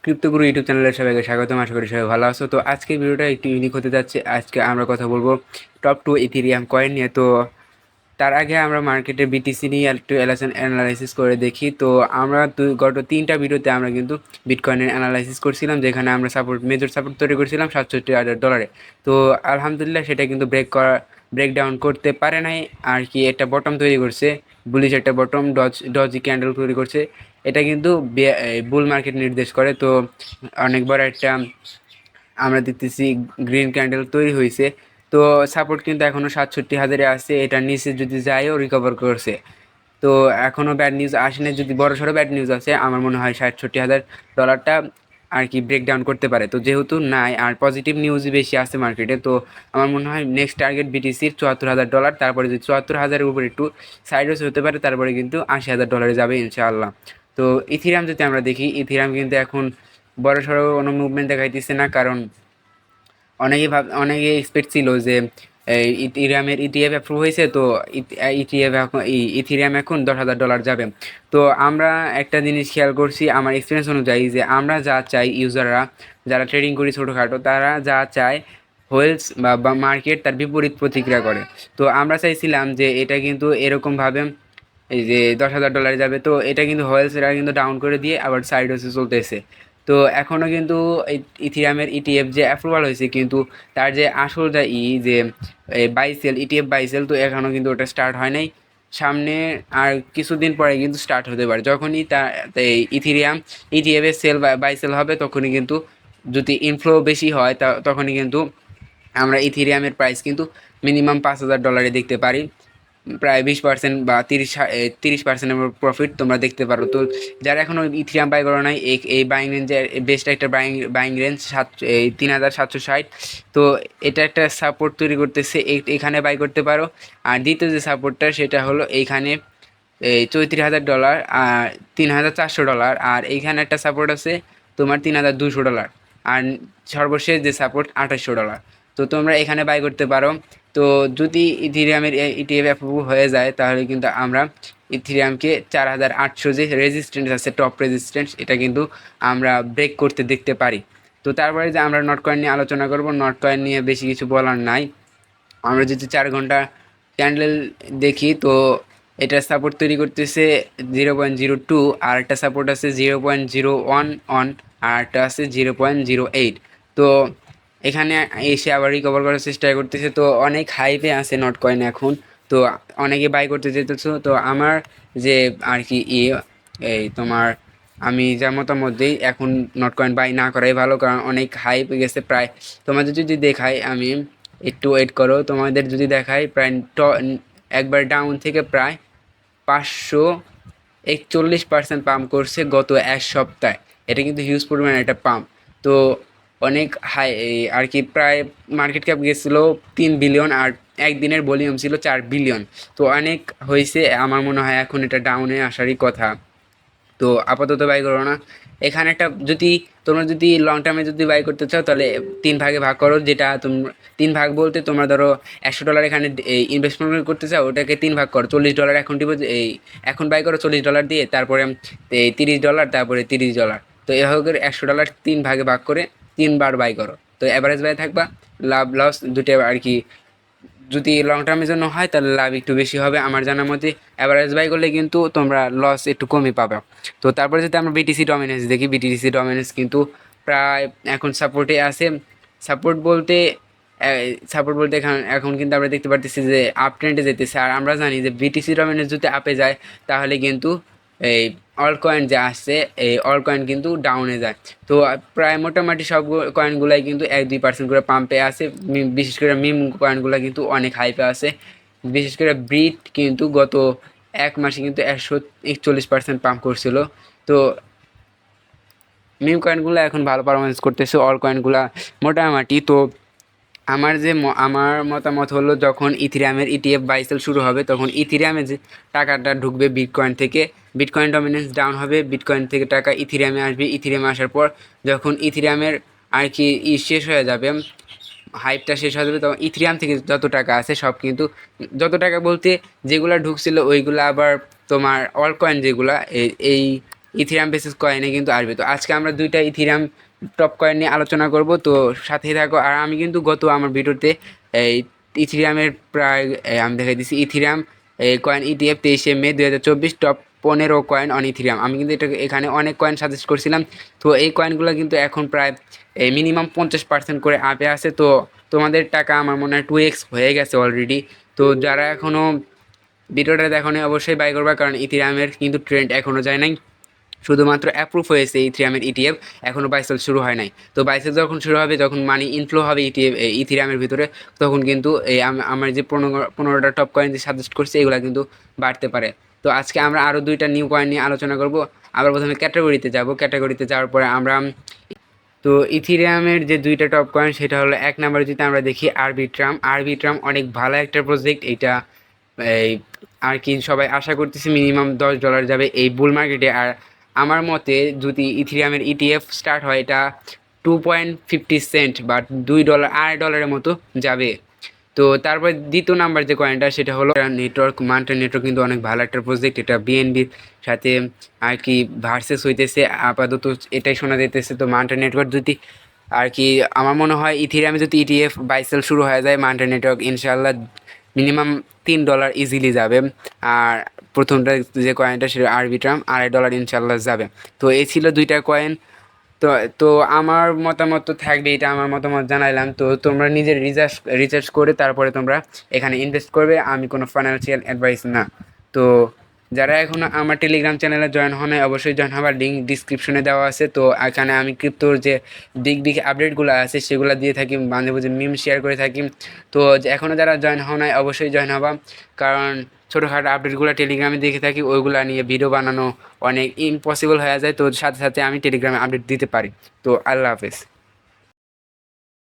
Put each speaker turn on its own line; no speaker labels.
ক্রিপ্টোগুরু YouTube চ্যানেলের সবাইকে স্বাগতম। আশা করি সবাই ভালো আছো। তো আজকে ভিডিওটা একটু ইউনিক হতে যাচ্ছে। আজকে আমরা কথা বলবো টপ টু ইথেরিয়াম কয়েন নিয়ে। তো তার আগে আমরা মার্কেটে বিটিসি নিয়ে একটু অ্যানালাইসিস করে দেখি। তো আমরা গত 3টা ভিডিওতে আমরা কিন্তু বিটকয়েনের অ্যানালাইসিস করছিলাম, যেখানে আমরা মেজর সাপোর্ট তৈরি করছিলাম $67,000। তো আলহামদুলিল্লাহ সেটা কিন্তু ব্রেকডাউন করতে পারে নাই আর কি। একটা বটম তৈরি করছে, বুলিশ একটা বটম ডজি ক্যান্ডেল তৈরি করছে। এটা কিন্তু বুল মার্কেট নির্দেশ করে। তো অনেক বড় একটা আমরা দেখতেছি গ্রিন ক্যান্ডেল তৈরি হয়েছে। তো সাপোর্ট কিন্তু এখনও 67,000-এ আছে। এটার নিচে যদি যায়ও রিকভার করছে। তো এখনও ব্যাড নিউজ আসে না। যদি বড় সড়ো ব্যাড নিউজ আছে, আমার মনে হয় $67,000 আর কি ব্রেকডাউন করতে পারে। তো যেহেতু নাই আর পজিটিভ নিউজই বেশি আছে মার্কেটে, তো আমার মনে হয় নেক্সট টার্গেট বিটিসির $74,000। তারপরে যদি 74,000-এর উপর একটু সাইডওয়েজ হতে পারে, তারপরে কিন্তু $80,000 যাবে ইনশাআল্লাহ। তো ইথিরিয়াম যদি আমরা দেখি, ইথিরিয়াম কিন্তু এখন বড় সড়ো কোনো মুভমেন্ট দেখাইতেছে না, কারণ অনেকে এক্সপেক্ট ছিল যে ইথিরিয়ামের ইটিএফ অ্যাপ্রুভ হয়েছে। তো ইটিএফ এখন ইথিরিয়াম এখন $10,000 যাবে। তো আমরা একটা জিনিস খেয়াল করছি আমার এক্সপিরিয়েন্স অনুযায়ী, যে আমরা যা চাই, ইউজাররা যারা ট্রেডিং করি ছোটোখাটো, তারা যা চায় হোয়েলস বা মার্কেট তার বিপরীত প্রতিক্রিয়া করে। তো আমরা চাইছিলাম যে এটা কিন্তু এরকমভাবে এই যে $10,000 যাবে। তো এটা কিন্তু হোয়েলসেরা কিন্তু ডাউন করে দিয়ে আবার সাইড হচ্ছে চলতেছে। তো এখনও কিন্তু ইথিরিয়ামের ইটিএফ যে অ্যাপ্রুভাল হয়েছে, কিন্তু তার যে আসল যা যে বাইসেল ইটিএফ বাইসেল, তো এখনও কিন্তু ওটা স্টার্ট হয় নাই। সামনে আর কিছুদিন পরে কিন্তু স্টার্ট হতে পারে। যখনই তা এই ইথিরিয়াম ইটিএফের সেল বাইসেল হবে, তখনই কিন্তু যদি ইনফ্লো বেশি হয় তখনই কিন্তু আমরা ইথিরিয়ামের প্রাইস কিন্তু মিনিমাম $5,000-এ দেখতে পারি। প্রায় 20% বা 30% প্রফিট তোমরা দেখতে পারো। তো যারা এখনও ইথিরিয়াম বাই করো নাই, এই বাইং রেঞ্জের বেস্ট একটা বাইং রেঞ্জ 3,760। তো এটা একটা সাপোর্ট তৈরি করতেছে, এখানে বাই করতে পারো। আর দ্বিতীয় যে সাপোর্টটা, সেটা হলো এইখানে এই $34,000 আর $3,400। আর এইখানে একটা সাপোর্ট আছে তোমার $3,200। আর সর্বশেষ যে সাপোর্ট $2,800। তো তোমরা এখানে বাই করতে পারো। তো যদি ইথিরিয়ামের ইটিএফ অ্যাপ্রুভ হয়ে যায়, তাহলে কিন্তু আমরা ইথিরিয়ামকে 4,800 যে রেজিস্ট্যান্স আছে, টপ রেজিস্ট্যান্স, এটা কিন্তু আমরা ব্রেক করতে দেখতে পারি। তো তারপরে যে আমরা নট কয়েন নিয়ে আলোচনা করব। নট কয়েন নিয়ে বেশি কিছু বলার নাই। আমরা যদি 4 ঘন্টা ক্যান্ডেল দেখি, তো এটা সাপোর্ট তৈরি করতেছে 0.02। আর একটা সাপোর্ট আছে 0.01 অন, আর একটা আছে 0.08। তো এখানে এসে আবার রিকভার করার চেষ্টা করতেছে। তো অনেক হাইপে আছে নট কয়েন এখন। তো অনেকে বাই করতে যেতেছো। তো আমার যে আর কি এই তোমার আমি যার মতামত দিই, এখন নট কয়েন বাই না করাই ভালো, কারণ অনেক হাইপ গেছে প্রায়। তোমাদের যদি দেখাই, আমি একটু ওয়েট করো, তোমাদের যদি দেখাই প্রায় একবার ডাউন থেকে প্রায় 541% পাম্প করছে গত 1 সপ্তাহে। এটা কিন্তু হিউজ পরিমাণে একটা পাম্প। তো অনেক হাই আর কি, প্রায় মার্কেট ক্যাপ গেছিলো 3 বিলিয়ন, আর একদিনের ভলিউম ছিল 4 বিলিয়ন। তো অনেক হয়েছে। আমার মনে হয় এখন এটা ডাউনে আসারই কথা। তো আপাতত বাই করো না। এখানে একটা তোমরা যদি লং টার্মে যদি বাই করতে চাও, তাহলে 3 ভাগে ভাগ করো। যেটা তোমরা 3 ভাগ বলতে, তোমরা ধরো $100 এখানে ইনভেস্টমেন্ট করতে চাও, ওটাকে 3 ভাগ করো। $40 এখন এখন বাই করো $40 দিয়ে, তারপরে $30, তারপরে $30। তো এভাবে করে $100 3 ভাগে ভাগ করে 3বার বাই করো। তো অ্যাভারেজ বাই থাকবা, লাভ লস দুটো আর কি। যদি লং টার্মের জন্য হয়, তাহলে লাভ একটু বেশি হবে আমার জানার মতে। অ্যাভারেজ বাই করলে কিন্তু তোমরা লস একটু কমই পাবে। তো তারপরে যদি আমরা বিটিসি ডমিনেন্স দেখি, বিটিসি ডমিনেন্স কিন্তু প্রায় এখন সাপোর্টে আছে। সাপোর্ট বলতে এখন এখন কিন্তু আমরা দেখতে পারতেছি যে আপ ট্রেন্ডে যেতেছে। আর আমরা জানি যে বিটিসি ডমিনেন্স যদি আপে যায়, তাহলে কিন্তু এই অল কয়েন যে আসছে, এই অল কয়েন কিন্তু ডাউনে যায়। তো প্রায় মোটামুটি সব কয়েনগুলাই কিন্তু 1-2% করে পাম্পে আছে। বিশেষ করে মিম কয়েনগুলো কিন্তু অনেক হাইপে আছে। বিশেষ করে ব্রিট কিন্তু গত 1 মাসে কিন্তু 141% পাম্প করছিল। তো মিম কয়েনগুলো এখন ভালো পারফরমেন্স করতেছে, অল কয়েনগুলো মোটামুটি। তো আমার মতামত হলো, যখন ইথিরিয়ামের ইটিএফ বাইসেল শুরু হবে, তখন ইথিরিয়ামে যে টাকাটা ঢুকবে বিটকয়েন থেকে, বিটকয়েন ডমিনেন্স ডাউন হবে, বিটকয়েন থেকে টাকা ইথিরিয়ামে আসবে। ইথিরিয়ামে আসার পর যখন ইথিরিয়ামের আর কি শেষ হয়ে যাবে, হাইপটা শেষ হয়ে যাবে, তখন ইথিরিয়াম থেকে যত টাকা আছে সব কিন্তু, যত টাকা বলতে যেগুলো ঢুকছিল ওইগুলো আবার তোমার অল কয়েন যেগুলা এই ইথিরিয়াম বেসিস কয়েনে কিন্তু আসবে। তো আজকে আমরা দুইটা ইথিরিয়াম টপ কয়েন নিয়ে আলোচনা করব, তো সাথেই থাকো। আর আমি কিন্তু গত আমার ভিডিওতে এই ইথিরিয়ামের প্রায় আমি দেখাই দিচ্ছি ইথিরিয়াম এই coin ETF 23 May 2024 top 15 coin on ethereum. আমি কিন্তু এটা এখানে অনেক কয়েন সাজেস্ট করছিলাম। তো এই কয়েনগুলো কিন্তু এখন প্রায় মিনিমাম 50% করে আপে আছে। তো তোমাদের টাকা আমার মনে হয় 2x হয়ে গেছে অলরেডি। তো যারা এখনও ভিডিওটা দেখো নি অবশ্যই বাই করবা, কারণ ইথিরিয়ামের কিন্তু ট্রেন্ড এখনও যায় নাই, শুধুমাত্র অ্যাপ্রুভ হয়েছে ইথিরিয়ামের ইটিএফ, এখনও বাইসেল শুরু হয় নাই। তো বাইসেল যখন শুরু হবে, যখন মানি ইনফ্লো হবে ইটিএফ ইথিরিয়ামের ভিতরে, তখন কিন্তু এই আমার যে 15টা টপ কয়েন যে সাজেস্ট করছি এগুলো কিন্তু বাড়তে পারে। তো আজকে আমরা আরও দুইটা নিউ কয়েন নিয়ে আলোচনা করব। আবার প্রথমে ক্যাটাগরিতে যাব, ক্যাটাগরিতে যাওয়ার পরে আমরা তো ইথিরিয়ামের যে দুইটা টপ কয়েন সেটা হলো, এক নাম্বারে যদি আমরা দেখি আরবিট্রাম। আরবিট্রাম অনেক ভালো একটা প্রজেক্ট। এটা এই আর কি সবাই আশা করতেছি মিনিমাম $10 যাবে এই বুল মার্কেটে। আর আমার মতে যদি ইথিরিয়ামের ইটিএফ স্টার্ট হয়, এটা 2.50 সেন্ট বা $2 $2.5 মতো যাবে। তো তারপর দ্বিতীয় নাম্বার যে কয়েনটা সেটা হলো নেটওয়ার্ক। মান্টার নেটওয়ার্ক কিন্তু অনেক ভালো একটা প্রজেক্ট। এটা বিএনবির সাথে আর কি ভার্সেস হইতেছে আপাতত, এটাই শোনা যেতেছে। তো মান্টার নেটওয়ার্ক যদি আর কি আমার মনে হয় ইথিরিয়ামে যদি ইটিএফ বাইসেল শুরু হয়ে যায়, মান্টার নেটওয়ার্ক ইনশাল্লাহ মিনিমাম $3 ইজিলি যাবে। আর প্রথমটা যে কয়েনটা সেটা আরবিট্রাম $2.5 ইনশাল্লাহ যাবে। তো এই ছিল দুইটা কয়েন। তো তো আমার মতামত তো থাকবে, এটা আমার মতামত জানাইলাম। তো তোমরা নিজের রিসার্চ করে তারপরে তোমরা এখানে ইনভেস্ট করবে, আমি কোনো ফাইন্যান্সিয়াল অ্যাডভাইস না। তো যারা এখনও আমার টেলিগ্রাম চ্যানেলে জয়েন হয় নাই অবশ্যই জয়েন হবার লিঙ্ক ডিসক্রিপশনে দেওয়া আছে। তো এখানে আমি ক্রিপ্টোর যে বিগ বিগ আপডেটগুলো আছে সেগুলো দিয়ে থাকি, মাঝে মাঝে মিম শেয়ার করে থাকি। তো এখনও যারা জয়েন হও নাই অবশ্যই জয়েন হবা, কারণ ছোটোখাটো আপডেটগুলো টেলিগ্রামে দেখে থাকি, ওইগুলো নিয়ে ভিডিও বানানো অনেক ইম্পসিবল হয়ে যায়। তো সাথে সাথে আমি টেলিগ্রামে আপডেট দিতে পারি। তো আল্লাহ হাফেজ।